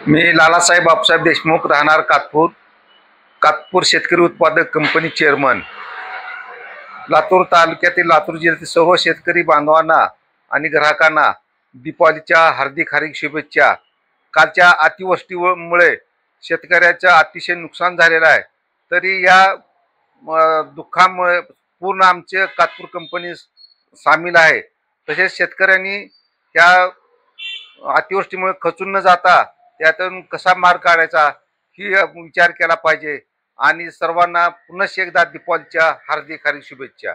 मी लालासाहेब बापूसाहेब देशमुख, राहणार कातपूर. कातपूर शेतकरी उत्पादक कंपनी चेअरमन. लातूर तालुक्यातील, लातूर जिल्ह्यातील सर्व शेतकरी बांधवांना आणि ग्राहकांना दीपावलीच्या हार्दिक हार्दिक शुभेच्छा. कालच्या अतिवृष्टीमुळे शेतकऱ्याचं अतिशय नुकसान झालेलं आहे. तरी या दुःखामुळे पूर्ण आमचे कातपूर कंपनी सामील आहे. तसेच शेतकऱ्यांनी या अतिवृष्टीमुळे खचून न जाता त्यातून कसा मार्ग काढायचा ही विचार केला पाहिजे. आणि सर्वांना पुन्हा एकदा दीपावलीच्या हार्दिक हार्दिक शुभेच्छा.